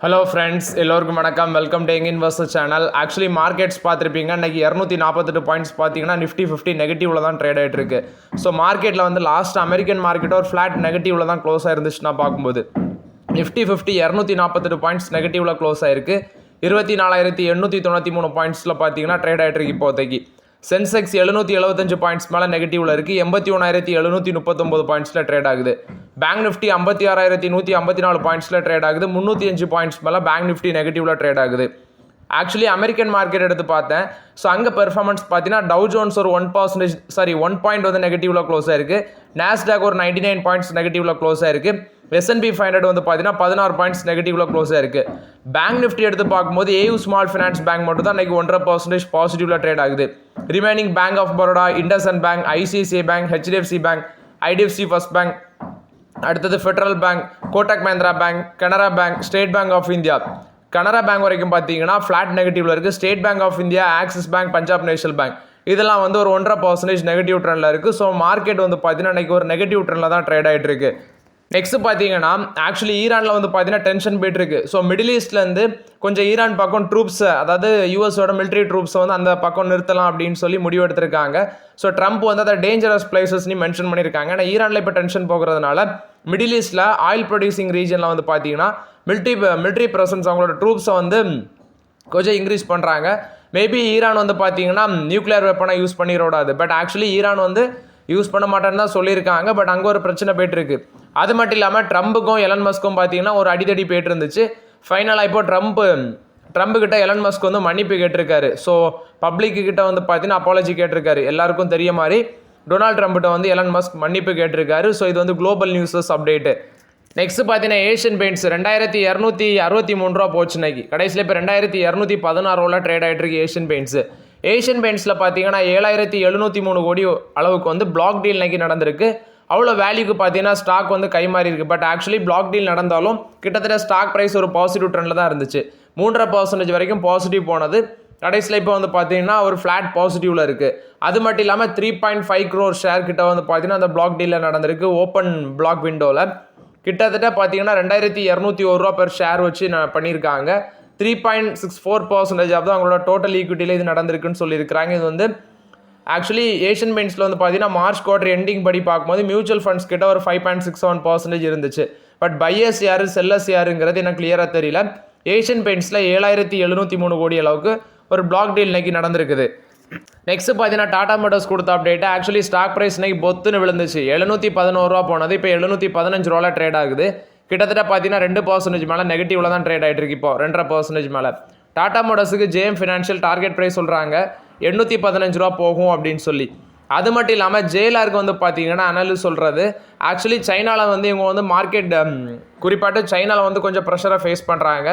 Hello friends, எல்லோருக்கும் வணக்கம். Welcome to young investor channel. Actually markets பார்த்துருப்பீங்க. இன்றைக்கி 248 பாயிண்ட்ஸ் பார்த்தீங்கன்னா நிஃப்டி 50 நெகட்டிவில் தான் ட்ரேட் ஆகிட்டு இருக்கு. ஸோ மார்க்கெட்டில் வந்து லாஸ்ட் அமெரிக்கன் மார்க்கெட் ஒரு ஃப்ளாட் நெகட்டிவில் தான் க்ளோஸ் ஆயிருந்துச்சுன்னா பார்க்கும்போது நிஃப்டி 50 248 பாயிண்ட்ஸ் நெகட்டிவில் க்ளோஸ் ஆயிருக்கு. 24,893 பாயிண்ட்ஸில் பார்த்தீங்கன்னா ட்ரேட் ஆகிட்டு இருக்கு. இப்போதைக்கு சென்செக்ஸ் 775 பாயிண்ட்ஸ் மேலே நெகட்டிவில் இருக்குது. 81,739 பாயிண்ட்ஸில் ட்ரேட் ஆகுது. பேங்க் நிஃப்டி 56,154 பாயிண்ட்ஸில் ட்ரேட் ஆகுது. 305 பாயிண்ட்ஸ் மேலே பேங்க் நிஃப்டி நெகட்டிவில் ட்ரேட் ஆகுது. ஆக்சுவலி அமெரிக்கன் மார்க்கெட் எடுத்து பார்த்தேன். ஸோ அங்கே பெர்ஃபார்மன்ஸ் பார்த்தீங்கன்னா டவ் ஜோன்ஸ் ஒரு 1 பாயிண்ட் வந்து நெகட்டிவில் க்ளோஸ் ஆயிருக்கு. நாஸ்டாக் ஒரு 99 பாயிண்ட்ஸ் நெகட்டிவில் க்ளோஸ் ஆயிருக்கு. S&P 500 வந்து பார்த்தீங்கன்னா 16 பாயிண்ட்ஸ் நெகட்டிவில் க்ளோஸ் ஆயிருக்கு. பேங்க் நிஃப்டி எடுத்து பார்க்கும்போது AU ஸ்மால் ஃபினான்ஸ் பேங்க் மட்டும் தான் இன்றைக்கி 1.5% பாசிட்டிவில் ட்ரேட் ஆகுது. Remaining bank of Baroda, IndusInd bank, ICICI bank, HDFC bank, IDFC first bank, அடுத்தது federal bank, Kotak Mahindra bank, Canara bank, state bank of India. Canara bank வரைக்கும் பார்த்தீங்கன்னா ஃப்ளாட் நெகட்டிவ்ல இருக்குது. State bank of India, Axis bank, Punjab national bank இதெல்லாம் வந்து ஒரு 1.5% நெகட்டிவ் ட்ரெண்டில் இருக்குது. ஸோ மார்க்கெட் வந்து பார்த்தீங்கன்னா இன்றைக்கி ஒரு நெகட்டிவ் ட்ரெண்டில் தான் ட்ரேட் ஆகிட்டு இருக்கு. நெக்ஸ்ட் பார்த்தீங்கன்னா ஆக்சுவலி ஈரானில் வந்து பார்த்தீங்கன்னா டென்ஷன் போயிட்டு இருக்கு. ஸோ மிடில் ஈஸ்ட்லேருந்து கொஞ்சம் ஈரான் பக்கம் ட்ரூப்ஸ், அதாவது யூஎஸோட மிலிட்ரி ட்ரூப்ஸை வந்து அந்த பக்கம் நிறுத்தலாம் அப்படின்னு சொல்லி முடிவு எடுத்திருக்காங்க. ஸோ ட்ரம்ப் வந்து அதை டேஞ்சரஸ் பிளேசஸ்னு மென்ஷன் பண்ணியிருக்காங்க. ஏன்னா ஈரானில் இப்போ டென்ஷன் போகிறதுனால மிடில் ஈஸ்ட்டில் ஆயில் ப்ரொடியூசிங் ரீஜனில் வந்து பார்த்தீங்கன்னா மிலிட்ரி ப்ரெசன்ஸ் அவங்களோட ட்ரூப்ஸை வந்து கொஞ்சம் இன்க்ரீஸ் பண்ணுறாங்க. மேபி ஈரான் வந்து பார்த்தீங்கன்னா நியூக்ளியர் வெப்பனை யூஸ் பண்ணிடக்கூடாது. பட் ஆக்சுவலி ஈரான் வந்து யூஸ் பண்ண மாட்டேன்னு தான் சொல்லியிருக்காங்க. பட் அங்கே ஒரு பிரச்சனை போயிட்டு இருக்கு. அது மட்டும் இல்லாமல் ட்ரம்புக்கும் எலன் மஸ்க்கும் பார்த்தீங்கன்னா ஒரு அடிதடி போயிட்டு இருந்துச்சு. ஃபைனலாக இப்போ ட்ரம்ப் கிட்ட எலன் மஸ்க் வந்து மன்னிப்பு கேட்டிருக்காரு. ஸோ பப்ளிக்கு கிட்ட வந்து பார்த்தீங்கன்னா அப்பாலஜி கேட்டிருக்காரு. எல்லாருக்கும் தெரிய மாதிரி டொனால்ட் ட்ரம்ப்கிட்ட வந்து எலன் மஸ்க் மன்னிப்பு கேட்டிருக்காரு. ஸோ இது வந்து குளோபல் நியூஸஸ் அப்டேட்டு. நெக்ஸ்ட் பார்த்தீங்கன்னா ஏஷியன் பெயிண்ட்ஸ் 2,263 போச்சு இன்னைக்கு. கடைசியில் இப்போ 2,216 ட்ரேட் ஆகிட்டு இருக்கு ஏஷியன் பெயிண்ட்ஸ். ஏஷியன் பெயிண்ட்ஸில் பார்த்தீங்கன்னா 7,703 கோடி அளவுக்கு வந்து பிளாக் டீல் இன்னைக்கு நடந்திருக்கு. அவ்வளோ வேல்யூக்கு பார்த்தீங்கன்னா ஸ்டாக் வந்து கை மாறி இருக்குது. பட் ஆக்சுவலி பிளாக் டீல் நடந்தாலும் கிட்டத்தட்ட ஸ்டாக் ப்ரைஸ் ஒரு பாசிட்டிவ் ட்ரெண்டில் தான் இருந்துச்சு. 3.5% வரைக்கும் பாசிட்டிவ் போனது. கடைசியில் இப்போ வந்து பார்த்தீங்கன்னா ஒரு ஃப்ளாட் பாசிட்டிவில் இருக்குது. அது மட்டும் இல்லாமல் 3.5 crore ஷேர் கிட்ட வந்து பார்த்தீங்கன்னா அந்த பிளாக் டீலில் நடந்திருக்கு. ஓப்பன் பிளாக் விண்டோவில் கிட்டத்தட்ட பார்த்தீங்கன்னா 2,201 பெர் ஷேர் வச்சு பண்ணியிருக்காங்க. 3.64% தான் அவங்களோட டோட்டல் ஈக்விட்டியில் இது நடந்திருக்குன்னு சொல்லியிருக்கிறாங்க. இது வந்து ஆக்சுவலி ஏஷியன் பெயிண்ட்ஸில் வந்து பார்த்தீங்கன்னா மார்ச் குவார்டர் எண்டிங் படி பார்க்கும்போது மியூச்சுவல் ஃபண்ட்ஸ் கிட்ட ஒரு 5.67% இருந்துச்சு. பட் பையர்ஸ் யார் செல்லர்ஸ் யாருங்கிறது எனக்கு கிளியராக தெரியல. ஏஷியன் பெயிண்ட்ஸில் 7,703 கோடி அளவுக்கு ஒரு பிளாக் டீல் இன்னைக்கு நடந்திருக்குது. நெக்ஸ்ட் பார்த்தீங்கன்னா டாடா மோட்டார்ஸ் கொடுத்த அப்டேட். ஆக்சுவலி ஸ்டாக் ப்ரைஸ் இன்னைக்கு பொத்துன்னு விழுந்துச்சு. 711 போனது இப்போ 715 ட்ரேட் ஆகுது. கிட்டத்தட்ட பார்த்தீங்கன்னா 2% மேலே நெகட்டிவில் தான் ட்ரேட் ஆகிட்டு இருக்கு. இப்போ 2.5% மேலே. டாடா மோட்டார்ஸுக்கு JM ஃபினான்ஷியல் டார்கெட் ப்ரைஸ் சொல்கிறாங்க 815 போகும் அப்படின்னு சொல்லி. அது மட்டும் இல்லாமல் ஜேஎல்ஆருக்கு வந்து பார்த்தீங்கன்னா அனலிஸ்ட் சொல்கிறது ஆக்சுவலி சைனாவில் வந்து இவங்க வந்து மார்க்கெட் குறிப்பாட்டு சைனாவில் வந்து கொஞ்சம் ப்ரெஷரை ஃபேஸ் பண்ணுறாங்க.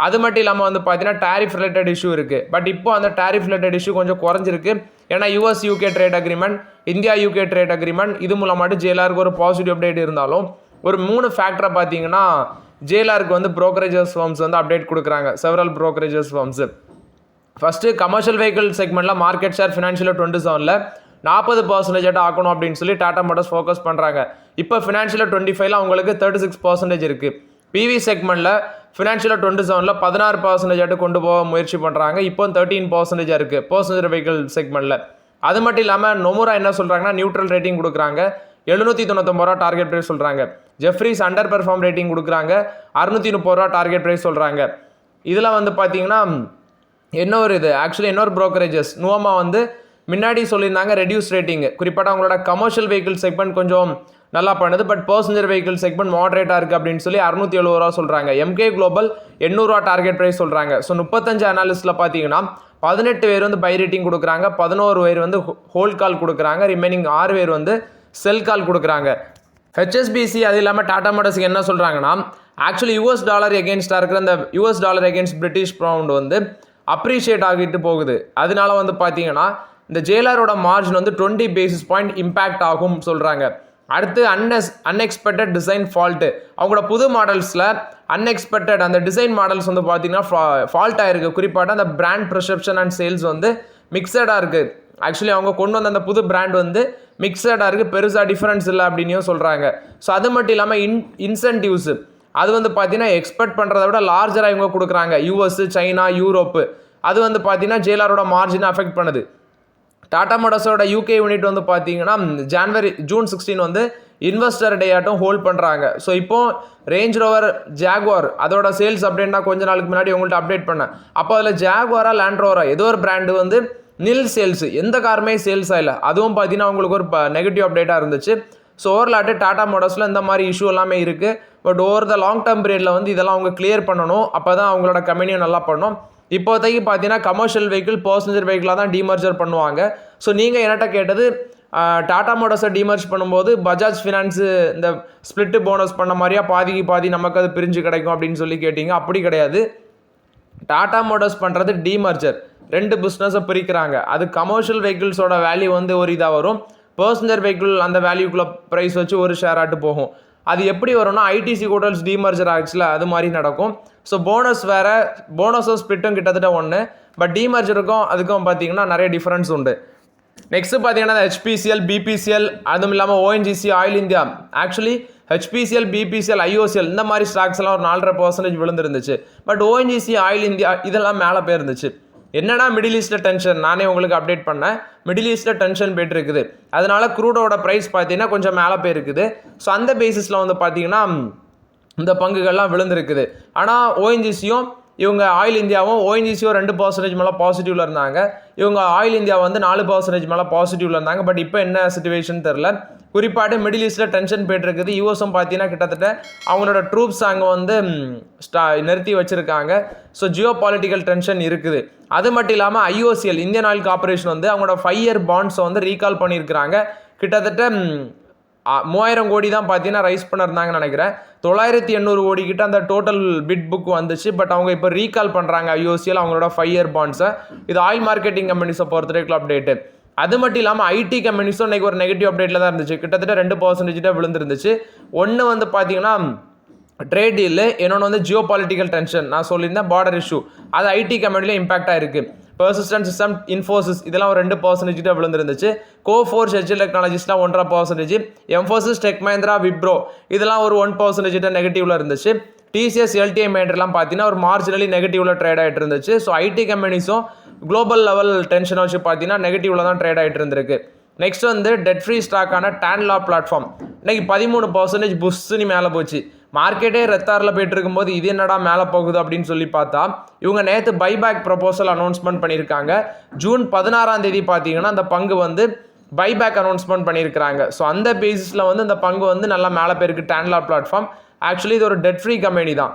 அது மட்டும் இல்லாமல் வந்து பார்த்தீங்கன்னா டேரிஃப் ரிலேட்டட் இஷ்யூ இருக்குது. பட் இப்போ அந்த டேரிஃப் ரிலேட்டட் இஷ்யூ கொஞ்சம் குறைஞ்சிருக்கு. ஏன்னா US-UK trade agreement, India-UK trade agreement இது மூலமாட்டு ஜேஎல்ஆருக்கு ஒரு பாசிட்டிவ் அப்டேட் இருந்தாலும் ஒரு 3 ஃபேக்டரை பார்த்தீங்கன்னா ஜேஎல்ஆருக்கு வந்து ப்ரோக்கரேஜஸ் ஃபார்ம்ஸ் வந்து அப்டேட் கொடுக்குறாங்க. Several brokerages forms. First commercial vehicle செக்மெண்ட்டில் மார்க்கெட் ஷேர் ஃபினான்ஷியல் 27 40% ஆக்கணும் அப்படின்னு சொல்லி டாடா மோட்டார்ஸ் ஃபோக்கஸ் பண்ணுறாங்க. இப்போ ஃபினான்ஷியல் 25 அவங்களுக்கு 36% இருக்குது. PV செக்மெண்ட்டில் ஃபினான்ஷியல் 27 16% கொண்டு போக முயற்சி பண்ணுறாங்க. இப்போ 13% இருக்குது பர்சனல் வெஹிக்கிள் செக்மெண்ட்டில். அது மட்டும் இல்லாமல் நொமுரா என்ன சொல்கிறாங்கன்னா நியூட்ரல் ரேட்டிங் கொடுக்குறாங்க. 799 டார்கெட் ப்ரைஸ் சொல்கிறாங்க. ஜெஃப்ரிஸ் அண்டர் பெர்ஃபார்ம் ரேட்டிங் கொடுக்குறாங்க. 630 டார்கெட் ப்ரைஸ் சொல்கிறாங்க. இதில் வந்து பார்த்தீங்கன்னா இன்னொரு ப்ரோக்கரேஜஸ் நுவமா வந்து முன்னாடி சொல்லியிருந்தாங்க ரெடியூஸ் ரேட்டிங். குறிப்பாக அவங்களோட கமர்ஷியல் வெஹிக்கிள் செக்மெண்ட் கொஞ்சம் நல்லா பண்ணுது. பட் பர்சனல் வெஹிக்கிள் செக்மெண்ட் மாடரேட்டாக இருக்குது அப்படின்னு சொல்லி 670 சொல்கிறாங்க. MK குளோபல் 800 டார்கெட் ப்ரைஸ் சொல்கிறாங்க. ஸோ 35 அனாலிஸ்ட்டில் பார்த்தீங்கன்னா 18 பேர் வந்து பை ரேட்டிங் கொடுக்குறாங்க, 11 பேர் வந்து ஹோல்ட் கால் கொடுக்குறாங்க, ரிமைனிங் 6 பேர் வந்து செல் கால் கொடுக்குறாங்க. HSBC அது இல்லாமல் டாடா மோட்டார்ஸ்க்கு என்ன சொல்கிறாங்கன்னா ஆக்சுவலி US டாலர் எகென்ஸ்டாக இருக்கிற அந்த US dollar against British pound வந்து அப்ரிஷியேட் ஆகிட்டு போகுது. அதனால வந்து பார்த்தீங்கன்னா இந்த ஜேஎல்ஆரோட மார்ஜின் வந்து 20 பேசிஸ் பாயிண்ட் இம்பேக்ட் ஆகும் சொல்கிறாங்க. அடுத்து அன்எக்ஸ்பெக்டட் டிசைன் ஃபால்ட்டு. அவங்களோட புது மாடல்ஸில் அன்எக்ஸ்பெக்டட் அந்த டிசைன் மாடல்ஸ் வந்து பார்த்தீங்கன்னா ஃபால்ட் ஆகிருக்கு. குறிப்பாக அந்த பிராண்ட் ப்ரிசெப்ஷன் அண்ட் சேல்ஸ் வந்து மிக்சடாக இருக்குது. ஆக்சுவலி அவங்க கொண்டு வந்த அந்த புது பிராண்ட் வந்து மிக்சடாக இருக்குது, பெருசாக டிஃப்ரென்ஸ் இல்லை அப்படின்னும் சொல்கிறாங்க. ஸோ அது மட்டும் இல்லாமல் இன்சென்டிவ்ஸ் அது வந்து பார்த்தீங்கன்னா எக்ஸ்பெக்ட் பண்ணுறதை விட லார்ஜராக இவங்க கொடுக்குறாங்க. US, China, Europe. அது வந்து பார்த்தீங்கன்னா ஜேஎல்ஆரோட மார்ஜினை அஃபெக்ட் பண்ணுது. டாடா மோட்டார்ஸோட யூகே யூனிட் வந்து பார்த்தீங்கன்னா ஜூன் 16 வந்து இன்வெஸ்டர் டே ஆட்டும் ஹோல்ட் பண்ணுறாங்க. ஸோ இப்போ ரேஞ்ச் ரோவர், ஜாகுவார் அதோட சேல்ஸ் அப்டேட் நான் கொஞ்ச நாளுக்கு முன்னாடி உங்கள்கிட்ட அப்டேட் பண்ணேன். அப்போ அதில் ஜாகுவாரா லேண்ட் ரோவரா ஏதோ ஒரு பிராண்டு வந்து நில் சேல்ஸ், எந்த காருமே சேல்ஸ் ஆகல. அதுவும் பார்த்தீங்கன்னா உங்களுக்கு ஒரு நெகட்டிவ் அப்டேட்டாக இருந்துச்சு. ஸோ ஓவர்லாட்டு டாடா மோட்டார்ஸில் இந்த மாதிரி இஷ்யூ எல்லாமே இருக்குது. But over the long term பீரியடில் வந்து இதெல்லாம் அவங்க கிளியர் பண்ணணும். அப்போ தான் அவங்களோட கம்பெனியும் நல்லா பண்ணணும். இப்போதைக்கு பார்த்தீங்கன்னா கமர்ஷியல் வெஹிக்கிள், பர்சனேஜர் வெஹிக்கிளாக தான் டிமர்ஜர் பண்ணுவாங்க. ஸோ நீங்கள் என்கிட்ட கேட்டது டாடா மோட்டார்ஸை டிமர்ஜ் பண்ணும்போது பஜாஜ் ஃபினான்ஸு இந்த ஸ்பிளிட்டு போனஸ் பண்ண மாதிரியா பாதிக்கு பாதி நமக்கு அது பிரிஞ்சு கிடைக்கும் அப்படின்னு சொல்லி கேட்டிங்க. அப்படி கிடையாது. டாடா மோட்டார்ஸ் பண்ணுறது டிமர்ஜர், 2 பிஸ்னஸை பிரிக்கிறாங்க. அது கமர்ஷியல் வெஹிக்கிள்ஸோட வேல்யூ வந்து ஒரு இதாக வரும், பர்சனேஜர் வெஹிக்கிள் அந்த வேல்யூக்குள்ளே ப்ரைஸ் வச்சு ஒரு ஷேர் ஆட்டு போகும். அது எப்படி வரும்னா ஐடிசி ஹோட்டல்ஸ் டிமர்ஜர் ஆக்சுவலா அது மாதிரி நடக்கும். ஸோ போனஸ் வேறு, போனஸும் ஸ்பிளிட்டும் கிட்டத்தட்ட ஒன்று. பட் டிமர்ஜருக்கும் அதுக்கும் பார்த்தீங்கன்னா நிறைய டிஃப்ரென்ஸ் உண்டு. நெக்ஸ்ட் பார்த்தீங்கன்னா ஹெச்பிசிஎல், பிபிசிஎல், அதுவும் இல்லாமல் ONGC, oil India. Actually HPCL, BPCL, IOCL இந்த மாதிரி ஸ்டாக்ஸ் எல்லாம் ஒரு 4.5% விழுந்துருந்துச்சு. பட் ஓஎன்ஜிசி, ஆயில் இந்தியா இதெல்லாம் மேலே போயிருந்துச்சு. என்னன்னா மிடில் ஈஸ்டில் டென்ஷன், நானே உங்களுக்கு அப்டேட் பண்ணேன். மிடில் ஈஸ்டில் டென்ஷன் போயிட்டு இருக்குது. அதனால க்ரூடோட ப்ரைஸ் பார்த்தீங்கன்னா கொஞ்சம் மேலே போயிருக்குது. ஸோ அந்த பேசிஸில் வந்து பார்த்தீங்கன்னா இந்த பங்குகள்லாம் விழுந்திருக்குது. ஆனால் ஓஎன்ஜிசியும் இவங்க ஆயில் இந்தியாவும், ஓஎன்ஜிசியும் 2% மேலே பாசிட்டிவ்ல இருந்தாங்க. இவங்க ஆயில் இந்தியா வந்து 4% மேலே பாசிட்டிவ்ல இருந்தாங்க. பட் இப்போ என்ன சிச்சுவேஷன் தெரில. குறிப்பாட்டு மிடில் ஈஸ்டில் டென்ஷன் போயிட்டு இருக்குது. யூஎஸும் பார்த்தீங்கன்னா கிட்டத்தட்ட அவங்களோட ட்ரூப்ஸ் அங்கே வந்து நிறுத்தி வச்சுருக்காங்க. ஸோ ஜியோ பாலிட்டிக்கல் டென்ஷன் இருக்குது. அது மட்டும் இல்லாமல் ஐஓசிஎல், இந்தியன் ஆயில் கார்பரேஷன் வந்து அவங்களோட 5 இயர் பாண்ட்ஸை வந்து ரீகால் பண்ணியிருக்கிறாங்க. கிட்டத்தட்ட 3000 கோடி தான் பார்த்தீங்கன்னா ரைஸ் பண்ணியிருந்தாங்கன்னு நினைக்கிறேன். 9,800 கோடி கிட்ட அந்த டோட்டல் பிட் புக் வந்துச்சு. பட் அவங்க இப்போ ரீகால் பண்ணுறாங்க ஐஓசிஎல் அவங்களோட 5 இயர் பாண்ட்ஸை. இது ஆயில் மார்க்கெட்டிங் கம்பெனிஸை பொறுத்த வரைக்கும் அப்டேட்டு. அது மட்டும் இல்லாமல் ஐடி கம்பெனிஸும் இன்றைக்கி ஒரு நெகட்டிவ் அப்டேட்டில் தான் இருந்துச்சு. கிட்டத்தட்ட 2% விழுந்துருந்துச்சு. ஒன்று வந்து பார்த்தீங்கன்னா ட்ரேட் டீல், இன்னொன்று வந்து ஜியோ பாலிட்டிக்கல் டென்ஷன். நான் சொல்லியிருந்தேன் பார்டர் இஷ்யூ, அது ஐடி கம்பெனிலையும் இம்பாக்டாக இருக்குது. பெர்சிஸ்டன்ட் சிஸ்டம், இன்ஃபோசிஸ் இதெல்லாம் ஒரு 2% விழுந்துருந்துச்சு. கோஃபோர்ஸ், ஹெச்எல் டெக்னாலஜிஸ்லாம் 1.5%, எம்ஃபோசிஸ், டெக் மஹிந்திரா, விப்ரோ இதெல்லாம் ஒரு 1% நெகட்டிவ்ல இருந்துச்சு. டிசிஎஸ், எல்டிஐ மேட்டர்லாம் பார்த்தீங்கன்னா ஒரு மார்ஜினலி நெகட்டிவ்ல ட்ரேட் ஆகிட்டு இருந்துச்சு. ஸோ ஐடி கம்பெனிஸும் குளோபல் லெவல் டென்ஷனை வச்சு பார்த்தீங்கன்னா நெகட்டிவ்ல தான் ட்ரேட் ஆகிட்டு இருந்திருக்கு. நெக்ஸ்ட் வந்து டெட் ஃப்ரீ ஸ்டாக்கான டேன்லா பிளாட்ஃபார்ம் இன்னைக்கு 13% புஷ்னு மேலே போச்சு. மார்க்கெட்டே ரெத்தாரில் போயிட்டு இருக்கும்போது இது என்னடா மேலே போகுது அப்படின்னு சொல்லி பார்த்தா இவங்க நேற்று பைபேக் ப்ரொபோசல் அனௌன்ஸ்மெண்ட் பண்ணியிருக்காங்க. ஜூன் 16 பார்த்தீங்கன்னா அந்த பங்கு வந்து பைபேக் அனௌன்ஸ்மெண்ட் பண்ணியிருக்காங்க. ஸோ அந்த பேசிஸில் வந்து இந்த பங்கு வந்து நல்லா மேலே போயிருக்கு டேன்லா பிளாட்ஃபார்ம். ஆக்சுவலி இது ஒரு டெட் ஃப்ரீ கம்பெனி தான்.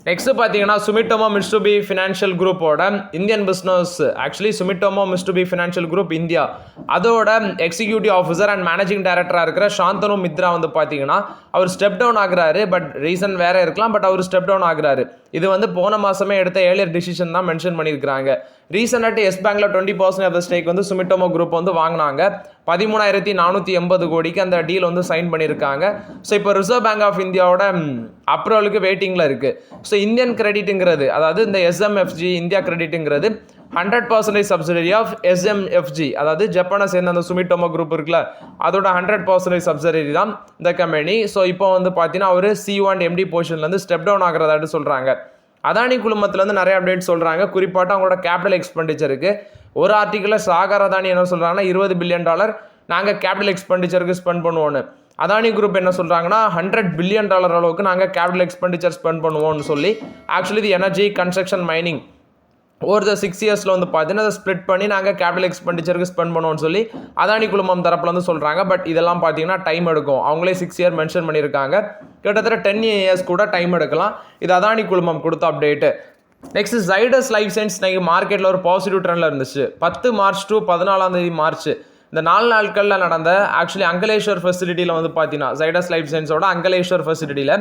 நெக்ஸ்ட் பார்த்தீங்கன்னா சுமிட்டோமோ மிட்சுபிஷி ஃபினான்ஷியல் குரூப்போட Indian business, actually Sumitomo Mitsubishi financial group India அதோட எக்ஸிக்யூட்டிவ் ஆஃபீஸர் அண்ட் மேனேஜிங் டைரக்டராக இருக்கிற சாந்தனு மித்ரா வந்து பார்த்தீங்கன்னா அவர் ஸ்டெப் டவுன் ஆகுறாரு. பட் ரீசன் வேற இருக்கலாம், பட் அவர் ஸ்டெப் டவுன் ஆகுறாரு. இது வந்து போன மாதமே எடுத்த ஏர்லியர் டிசிஷன் தான் மென்ஷன் பண்ணியிருக்காங்க. ரீசெண்டாக எஸ் பேங்க்ல 20% ஆஃப் த ஸ்டேக் வந்து சுமிட்டோமோ குரூப் வந்து வாங்கினாங்க. 13,480 கோடிக்கு அந்த டீல் வந்து சைன் பண்ணியிருக்காங்க. ஸோ இப்போ ரிசர்வ் பேங்க் ஆஃப் இந்தியாவோட அப்ரூவலுக்கு வெயிட்டிங்கில் இருக்குது. ஸோ இந்தியன் கிரெடிட்டுங்கிறது, அதாவது இந்த எஸ்எம்எஃப்ஜி இந்தியா கிரெடிட்டுங்கிறது 100% சப்சிடரி ஆஃப் எஸ்எம்எஃப்ஜி, அதாவது ஜப்பானை சேர்ந்த அந்த சுமிட்டோமோ குரூப் இருக்குல்ல அதோட 100% சப்சிடரி தான் இந்த கம்பெனி. ஸோ இப்போ வந்து பார்த்தீங்கன்னா ஒரு C1 MD பொசிஷன்லேருந்து ஸ்டெப் டவுன் ஆகிறதாட்டு சொல்கிறாங்க. அதானி குழுமத்துலேருந்து நிறைய அப்டேட் சொல்கிறாங்க. குறிப்பாட்டு அவங்களோட கேபிட்டல் எக்ஸ்பெண்டிச்சருக்கு ஒரு ஆர்டிக்கலில் சாகர் அதானி என்ன சொல்கிறாங்கன்னா $20 பில்லியன் நாங்கள் கேபிட்டல் எக்ஸ்பெண்டிச்சருக்கு ஸ்பெண்ட் பண்ணுவோன்னு. அதானி குரூப் என்ன சொல்கிறாங்கன்னா $100 பில்லியன் அளவுக்கு நாங்கள் கேபிட்டல் எக்ஸ்பெண்டிச்சர் ஸ்பெண்ட் பண்ணுவோம்னு சொல்லி ஆக்சுவலி இது energy, construction, mining over the 6 இயர்ஸில் வந்து பார்த்தீங்கன்னா அதை ஸ்ப்ளிட் பண்ணி நாங்கள் கேபிட்டல் எக்ஸ்பெண்டிச்சருக்கு ஸ்பெண்ட் பண்ணுவோம்னு சொல்லி அதானி குழுமம் தரப்பில் வந்து சொல்கிறாங்க. பட் இதெல்லாம் பார்த்தீங்கன்னா டைம் எடுக்கும். அவங்களே 6 இயர் மென்ஷன் பண்ணியிருக்காங்க. கிட்டத்தட்ட 10 இயர்ஸ் கூட டைம் எடுக்கலாம். இது அதானி குழுமம் கொடுத்த update. Next Zydus life science இன்னைக்கு மார்க்கெட்டில் ஒரு பாசிட்டிவ் ட்ரெண்டில் இருந்துச்சு. 10 மார்ச் டு 14 மார்ச் இந்த 4 நாட்களில் நடந்த ஆக்சுவலி அங்கலேஸ்வர் ஃபெசிலிட்டியில் வந்து பார்த்தீங்கன்னா ஜைடஸ் லைஃப் சயின்ஸோட அங்கலேஸ்வர் ஃபெசிலிட்டியில்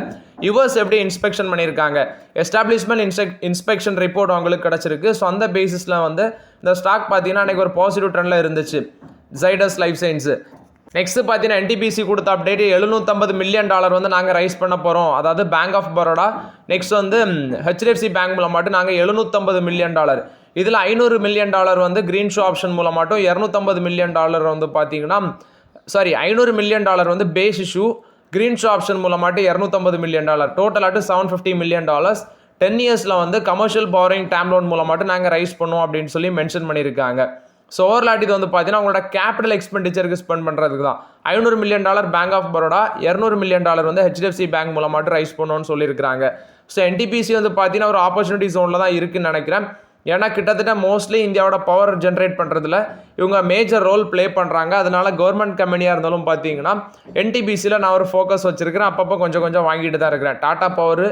யுஎஸ் எப்படி இன்ஸ்பெக்ஷன் பண்ணியிருக்காங்க, எஸ்டாப்ளிஷ்மெண்ட் இன்ஸ்பெக்ஷன் ரிப்போர்ட் அவங்களுக்கு கிடச்சிருக்கு. ஸோ அந்த பேசிஸில் வந்து இந்த ஸ்டாக் பார்த்தீங்கன்னா அன்றைக்கி ஒரு பாசிட்டிவ் ட்ரெண்டில் இருந்துச்சு ஜைடஸ் லைஃப் சயின்ஸு. நெக்ஸ்ட் பார்த்தீங்கன்னா என்டிபிசி கொடுத்த அப்டேட் $750 மில்லியன் வந்து நாங்கள் ரைஸ் பண்ண போகிறோம். அதாவது பேங்க் ஆஃப் பரோடா நெக்ஸ்ட் வந்து ஹெச்டிஎஃப்சி பேங்க் மூலமாட்டு நாங்கள் $750 மில்லியன், இதில் $500 மில்லியன் வந்து கிரீன் ஷோ ஆப்ஷன் மூலமாட்டும் $250 மில்லியன் வந்து பார்த்தீங்கன்னா $500 மில்லியன் வந்து base issue, green shoe option மூலமாட்டு $250 மில்லியன், டோட்டலாட்டு $750 மில்லியன். 10 இயர்ஸில் வந்து கமர்ஷியல் பவரிங் டேம் லோன் மூலமாட்டு நாங்கள் ரைஸ் பண்ணுவோம் அப்படின்னு சொல்லி மென்ஷன் பண்ணியிருக்காங்க. ஸோ ஓவர்லாட் இது வந்து பார்த்தீங்கன்னா உங்களோட கேபிட்டல் எக்ஸ்பெண்டிச்சருக்கு ஸ்பெண்ட் பண்ணுறதுக்கு தான். $500 million bank of Baroda, $200 million வந்து HDFC பேங்க் மூலமாட்டு ரைஸ் பண்ணுவோன்னு சொல்லியிருக்காங்க. ஸோ NTPC வந்து பார்த்தீங்கன்னா ஒரு ஆப்பர்ச்சுனிட்டி ஜோனில் தான் இருக்குன்னு நினைக்கிறேன். ஏன்னா கிட்டத்தட்ட மோஸ்ட்லி இந்தியாவோட பவர் ஜென்ரேட் பண்ணுறதுல இவங்க மேஜர் ரோல் ப்ளே பண்ணுறாங்க. அதனால கவர்மெண்ட் கம்பெனியாக இருந்தாலும் பார்த்தீங்கன்னா NTPCயில் நான் ஒரு ஃபோக்கஸ் வச்சிருக்கிறேன். அப்பப்போ கொஞ்சம் கொஞ்சம் வாங்கிட்டு தான் இருக்கிறேன். டாடா பவர்,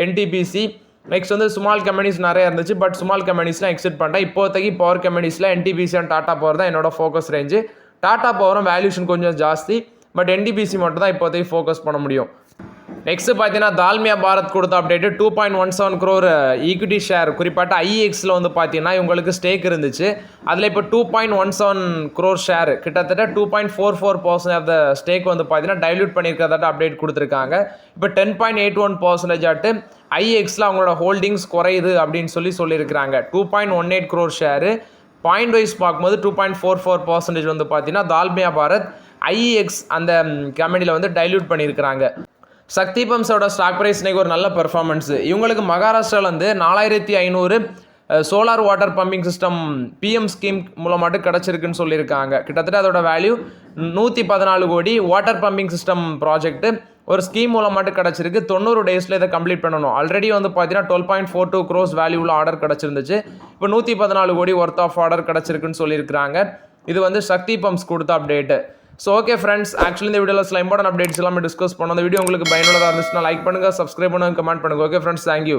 NTPC, நெக்ஸ்ட் வந்து ஸ்மால் கம்பெனிஸ் நிறைய இருந்துச்சு. பட் ஸ்மால் கம்பெனிஸ்லாம் எக்ஸிட் பண்ணிட்டேன். இப்போதைக்கு பவர் கம்பெனிஸில் NTPC அண்ட் டாடா பவர் தான் என்னோட ஃபோக்கஸ் ரேஞ்சு. டாடா பவரும் வேல்யூஷன் கொஞ்சம் ஜாஸ்தி, பட் NTPC மட்டும் தான் இப்போதைக்கு ஃபோக்கஸ் பண்ண முடியும். நெக்ஸ்ட் பார்த்தீங்கன்னா தால்மியா பாரத் கொடுத்த அப்டேட்டு 2.17 crore ஈக்விட்டி ஷேர், குறிப்பாட்ட IEXல வந்து பார்த்தீங்கன்னா இவங்களுக்கு ஸ்டேக் இருந்துச்சு. அதில் இப்போ 2.17 crore ஷேர், கிட்டத்தட்ட 2.44% ஆஃப் த ஸ்டேக் வந்து பார்த்தீங்கன்னா டைல்யூட் பண்ணியிருக்கிறதாட்ட அப்டேட் கொடுத்துருக்காங்க. இப்போ 10.81% ஆட்டு IEXல அவங்களோட ஹோல்டிங்ஸ் குறையுது அப்படின்னு சொல்லியிருக்கிறாங்க. 2.18 crore ஷேரு பாயிண்ட் வைஸ் பார்க்கும்போது 2.44% வந்து பார்த்தீங்கன்னா தால்மியா பாரத் IEX அந்த கம்பெனியில் வந்து டைல்யூட் பண்ணியிருக்கிறாங்க. சக்தி பம்ப்ஸோட ஸ்டாக் ப்ரைஸ் இன்றைக்கி ஒரு நல்ல பெர்ஃபார்மன்ஸு. இவங்களுக்கு மகாராஷ்டிராவிலேருந்து 4500 solar water pumping system PM scheme மூலமாட்டு கிடச்சிருக்குன்னு சொல்லியிருக்காங்க. கிட்டத்தட்ட அதோட வேல்யூ 114 கோடி. வாட்டர் பம்பிங் சிஸ்டம் ப்ராஜெக்ட்டு ஒரு ஸ்கீம் மூலமாட்டு கிடச்சிருக்கு. 90 டேஸில் இதை கம்ப்ளீட் பண்ணணும். ஆல்ரெடி வந்து பார்த்தீங்கன்னா 12.42 crores வேல்யூவில் ஆர்டர் கிடச்சிருந்துச்சு. இப்போ 114 கோடி ஒர்த் ஆஃப் ஆர்டர் கிடச்சிருக்குன்னு சொல்லியிருக்காங்க. இது வந்து சக்தி பம்ப்ஸ் கொடுத்த update. So okay friends, actually இந்த வீடியோவில் சில இம்பார்ட்டன்ட் அப்டேட்ஸ் எல்லாமே டிஸ்கஸ் பண்ணோம். அந்த வீடியோ உங்களுக்கு பயனுள்ளதாக இருந்துச்சுன்னா லைக் பண்ணுங்கள், சப்ஸ்கிரைப் பண்ணுங்கள், கமெண்ட் பண்ணுங்கள். Okay friends, thank you.